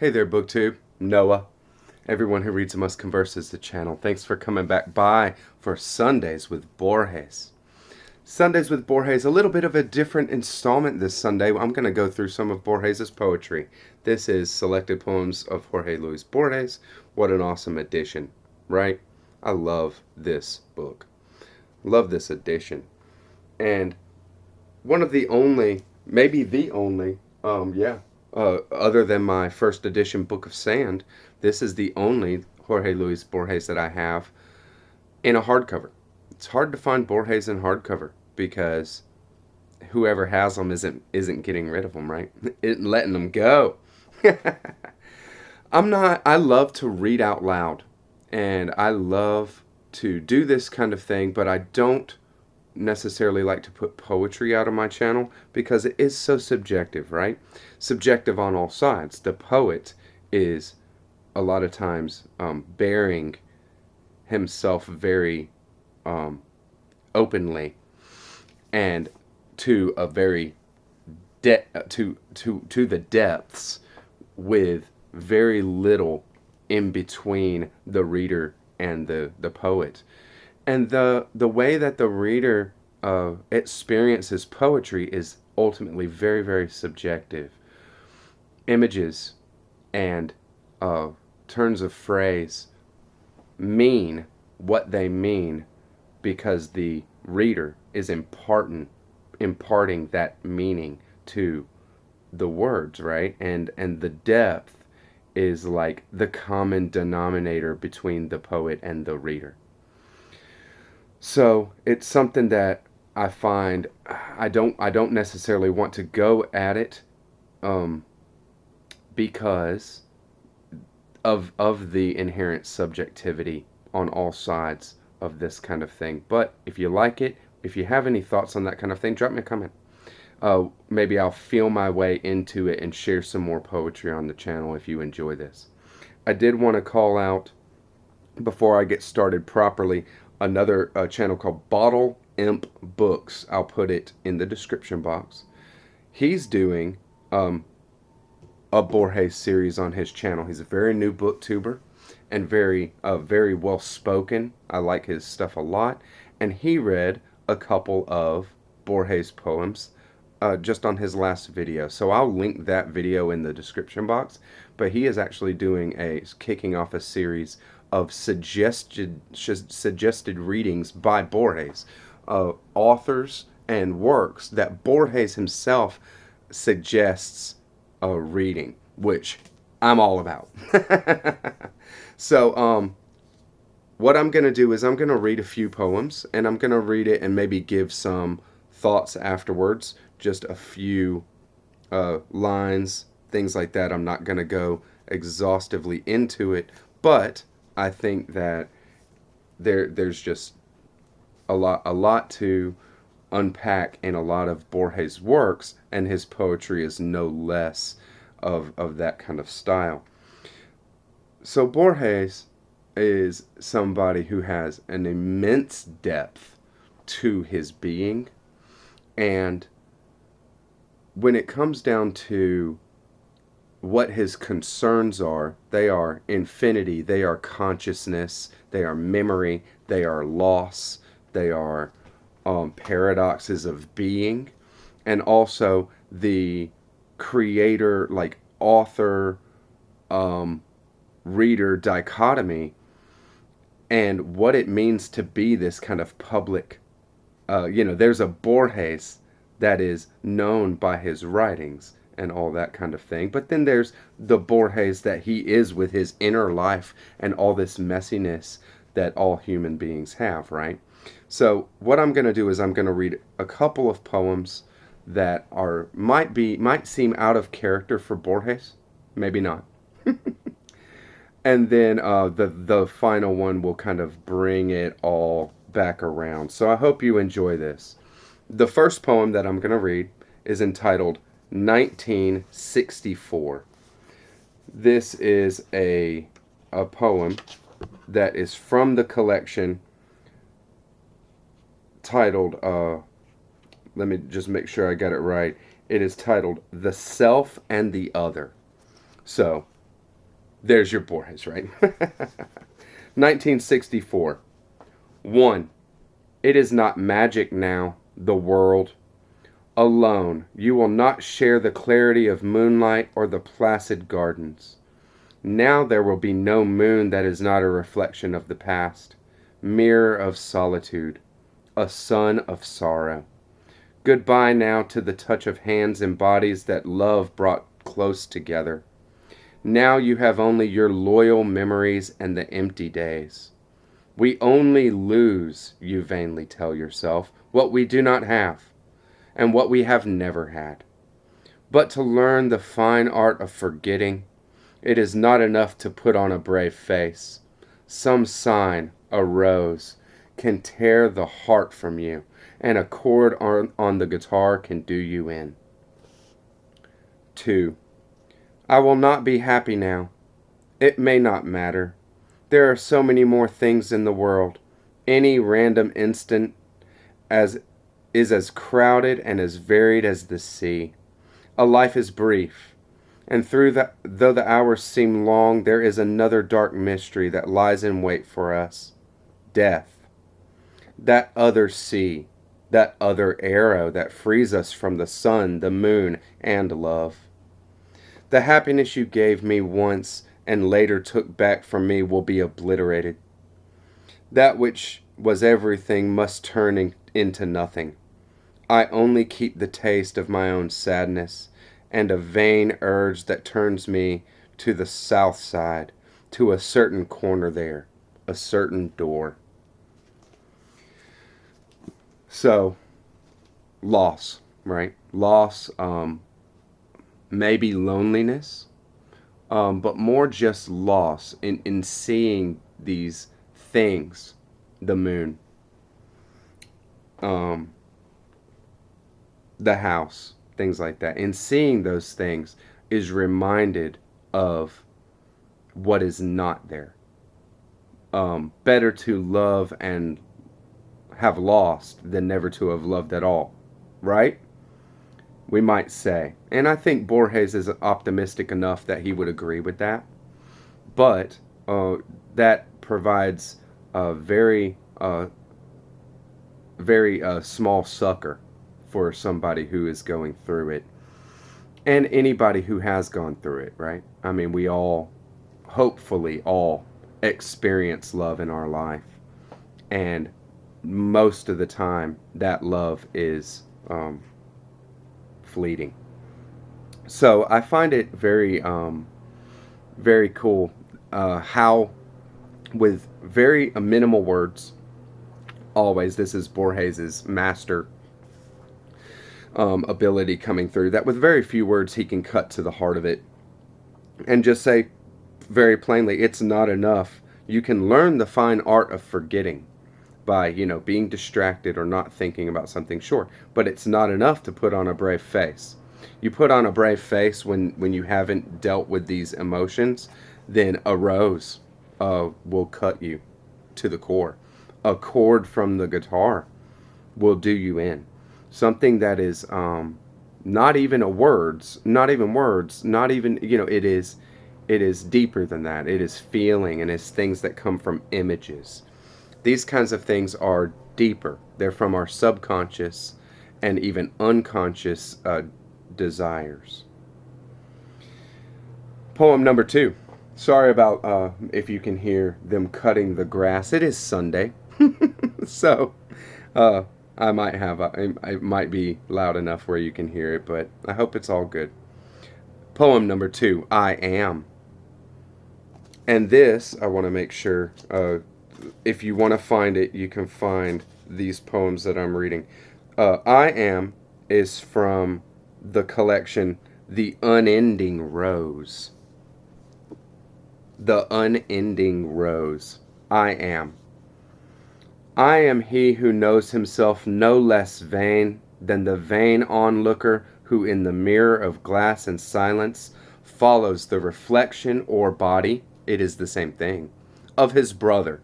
Hey there, BookTube, Noah, everyone who reads and must converses the channel. Thanks for coming back by for Sundays with Borges. Sundays with Borges, a little bit of a different installment this Sunday. I'm going to go through some of Borges' poetry. This is selected poems of Jorge Luis Borges. What an awesome edition, right? I love this book. Love this edition. And one of the only, maybe the only, other than my first edition Book of Sand, this is the only Jorge Luis Borges that I have in a hardcover. It's hard to find Borges in hardcover because whoever has them isn't getting rid of them, right? Isn't letting them go. I love to read out loud and I love to do this kind of thing, but I don't necessarily like to put poetry out on my channel because it is so subjective, right? Subjective on all sides. The poet is a lot of times bearing himself very openly and to a very to the depths with very little in between the reader and the poet. And the way that the reader experiences poetry is ultimately very, very subjective. Images and turns of phrase mean what they mean because the reader is imparting that meaning to the words, right? And the depth is like the common denominator between the poet and the reader. So it's something that I find I don't necessarily want to go at it because of the inherent subjectivity on all sides of this kind of thing. But if you like it, if you have any thoughts on that kind of thing, drop me a comment. Maybe I'll feel my way into it and share some more poetry on the channel if you enjoy this. I did want to call out, before I get started properly, another channel called Bottle Imp Books. I'll put it in the description box. He's doing a Borges series on his channel. He's a very new booktuber and very well spoken. I like his stuff a lot. And he read a couple of Borges poems just on his last video. So I'll link that video in the description box. But he is actually kicking off a series of suggested readings by Borges, authors and works that Borges himself suggests reading, which I'm all about. So what I'm going to do is I'm going to read a few poems, and I'm going to read it and maybe give some thoughts afterwards, just a few lines, things like that. I'm not going to go exhaustively into it, but I think that there's just a lot to unpack in a lot of Borges' works, and his poetry is no less of that kind of style. So Borges is somebody who has an immense depth to his being, and when it comes down to what his concerns are, they are infinity, they are consciousness, they are memory, they are loss, they are paradoxes of being, and also the creator, like author, reader dichotomy, and what it means to be this kind of public, there's a Borges that is known by his writings and all that kind of thing. But then there's the Borges that he is with his inner life and all this messiness that all human beings have, right? So what I'm going to do is I'm going to read a couple of poems that might seem out of character for Borges, maybe not. And then the final one will kind of bring it all back around. So I hope you enjoy this. The first poem that I'm going to read is entitled 1964. This is a poem that is from the collection titled, let me just make sure I got it right. It is titled The Self and the Other. So There's your Borges, right? 1964. 1. It is not magic now, the world. Alone, you will not share the clarity of moonlight or the placid gardens. Now there will be no moon that is not a reflection of the past, mirror of solitude, a sun of sorrow. Goodbye now to the touch of hands and bodies that love brought close together. Now you have only your loyal memories and the empty days. We only lose, you vainly tell yourself, what we do not have, and what we have never had. But to learn the fine art of forgetting, it is not enough to put on a brave face. Some sign, a rose, can tear the heart from you, and a chord on the guitar can do you in. 2. I will not be happy now. It may not matter. There are so many more things in the world. Any random instant is as crowded and as varied as the sea. A life is brief, and though the hours seem long, there is another dark mystery that lies in wait for us. Death. That other sea, that other arrow that frees us from the sun, the moon, and love. The happiness you gave me once and later took back from me will be obliterated. That which was everything must turn into nothing. I only keep the taste of my own sadness and a vain urge that turns me to the south side, to a certain corner there, a certain door. So, loss, right? Loss, maybe loneliness, but more just loss in seeing these things, the moon, the house, things like that. In seeing those things is reminded of what is not there. Better to love and have lost than never to have loved at all, right? We might say. And I think Borges is optimistic enough that he would agree with that. But that provides a very small succor for somebody who is going through it. And anybody who has gone through it, right? I mean, we all, hopefully all, experience love in our life. And most of the time, that love is fleeting. So I find it very, very cool how, with very minimal words, always, this is Borges's master ability coming through, that with very few words he can cut to the heart of it and just say very plainly, it's not enough. You can learn the fine art of forgetting by, being distracted or not thinking about something, sure, but it's not enough to put on a brave face. You put on a brave face when you haven't dealt with these emotions, then a rose will cut you to the core. A chord from the guitar will do you in. Something that is not even words, not even, it is deeper than that. It is feeling, and it's things that come from images. These kinds of things are deeper. They're from our subconscious and even unconscious desires. Poem number 2. Sorry about if you can hear them cutting the grass. It is Sunday, so I might have it might be loud enough where you can hear it, but I hope it's all good. Poem number 2. I am. And this, I want to make sure, if you want to find it, you can find these poems that I'm reading. I Am is from the collection The Unending Rose. The Unending Rose. I am. I am he who knows himself no less vain than the vain onlooker who in the mirror of glass and silence follows the reflection or body, it is the same thing, of his brother.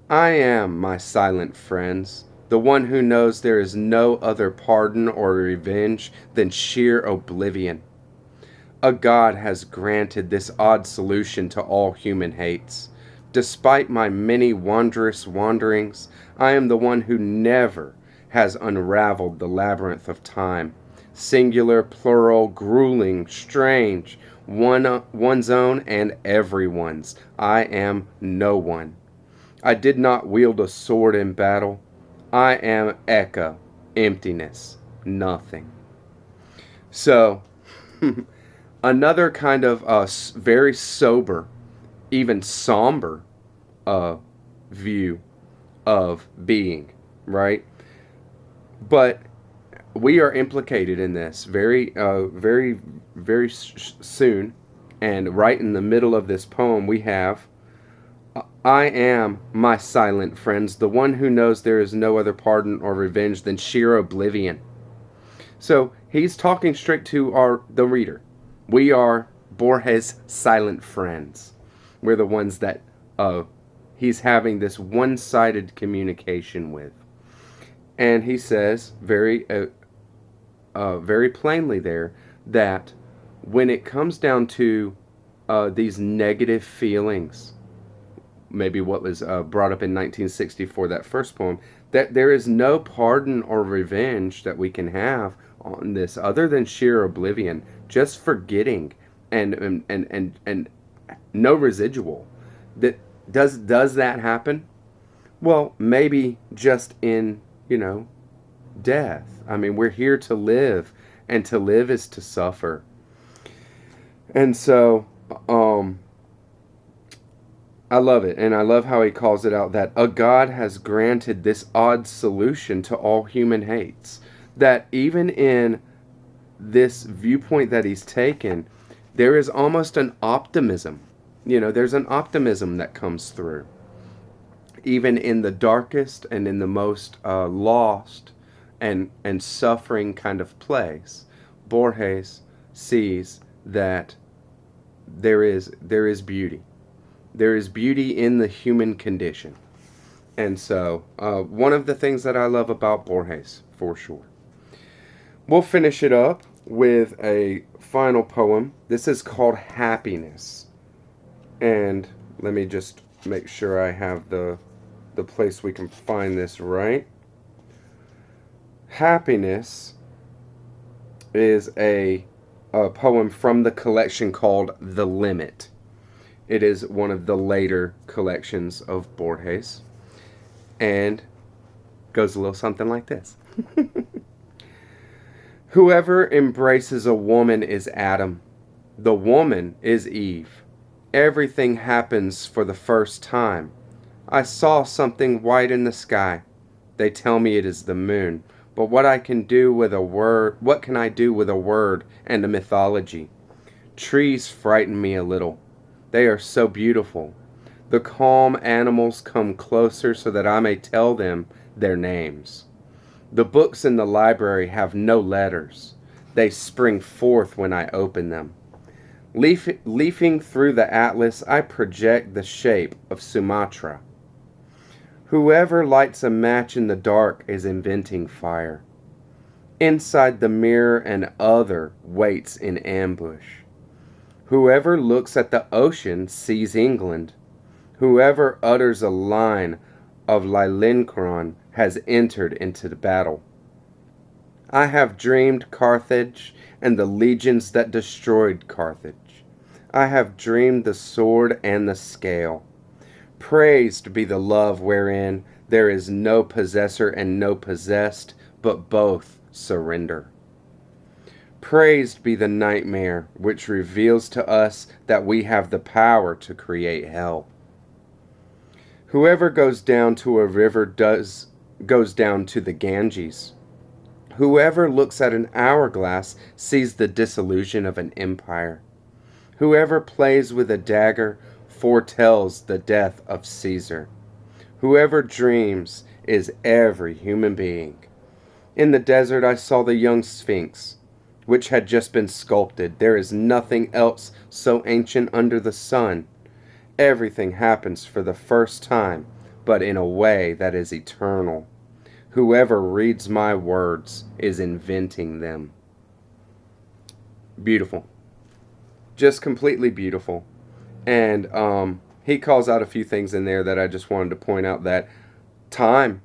I am, my silent friends, the one who knows there is no other pardon or revenge than sheer oblivion. A God has granted this odd solution to all human hates. Despite my many wondrous wanderings, I am the one who never has unraveled the labyrinth of time. Singular, plural, grueling, strange, one's own and everyone's. I am no one. I did not wield a sword in battle. I am echo, emptiness, nothing. So, another kind of very sober, even somber uh, view of being, right? But we are implicated in this very soon. And right in the middle of this poem, we have, I am, my silent friends, the one who knows there is no other pardon or revenge than sheer oblivion. So he's talking straight to the reader. We are Borges' silent friends. We're the ones that he's having this one-sided communication with. And he says very plainly there that when it comes down to these negative feelings, maybe what was brought up in 1964, that first poem, that there is no pardon or revenge that we can have on this other than sheer oblivion, just forgetting and no residual. That does that happen? Well, maybe just in, death. I mean, we're here to live, and to live is to suffer. And so I love it, and I love how he calls it out that a God has granted this odd solution to all human hates. That even in this viewpoint that he's taken, there is almost an optimism. There's an optimism that comes through. Even in the darkest and in the most lost and suffering kind of place, Borges sees that there is beauty. There is beauty in the human condition. And so, one of the things that I love about Borges, for sure. We'll finish it up with a final poem. This is called Happiness. And let me just make sure I have the place we can find this right. Happiness is a poem from the collection called The Limit. It is one of the later collections of Borges, and goes a little something like this. Whoever embraces a woman is Adam. The woman is Eve. Everything happens for the first time. I saw something white in the sky. They tell me it is the moon. But what can I do with a word and a mythology? Trees frighten me a little. They are so beautiful. The calm animals come closer so that I may tell them their names. The books in the library have no letters. They spring forth when I open them. Leafing through the atlas, I project the shape of Sumatra. Whoever lights a match in the dark is inventing fire. Inside the mirror, an other waits in ambush. Whoever looks at the ocean sees England. Whoever utters a line of Lilincron has entered into the battle. I have dreamed Carthage and the legions that destroyed Carthage. I have dreamed the sword and the scale. Praised be the love wherein there is no possessor and no possessed, but both surrender. Praised be the nightmare which reveals to us that we have the power to create hell. Whoever goes down to a river goes down to the Ganges. Whoever looks at an hourglass sees the dissolution of an empire. Whoever plays with a dagger foretells the death of Caesar. Whoever dreams is every human being. In the desert I saw the young Sphinx, which had just been sculpted. There is nothing else so ancient under the sun. Everything happens for the first time, but in a way that is eternal. Whoever reads my words is inventing them. Beautiful. just completely beautiful. And he calls out a few things in there that I just wanted to point out, that time,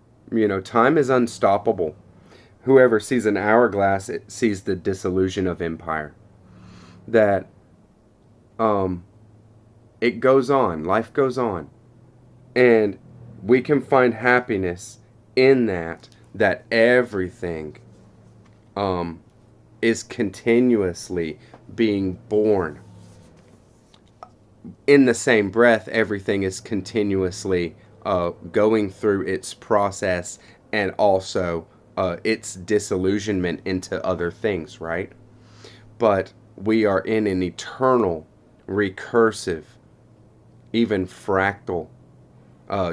time is unstoppable. Whoever sees an hourglass, it sees the disillusion of empire. That um, it goes on, life goes on, and we can find happiness in that everything um, is continuously being born. In the same breath, everything is continuously going through its process, and also its disillusionment into other things, right? But we are in an eternal, recursive, even fractal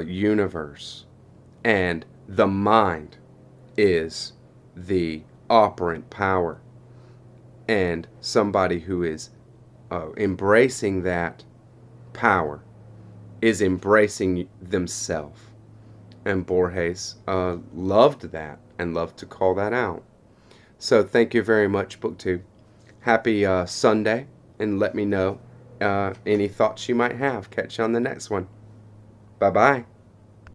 universe. And the mind is the operant power. And somebody who is embracing that power is embracing themselves. And Borges loved that and loved to call that out. So thank you very much, BookTube. Happy Sunday, and let me know any thoughts you might have. Catch you on the next one. Bye-bye.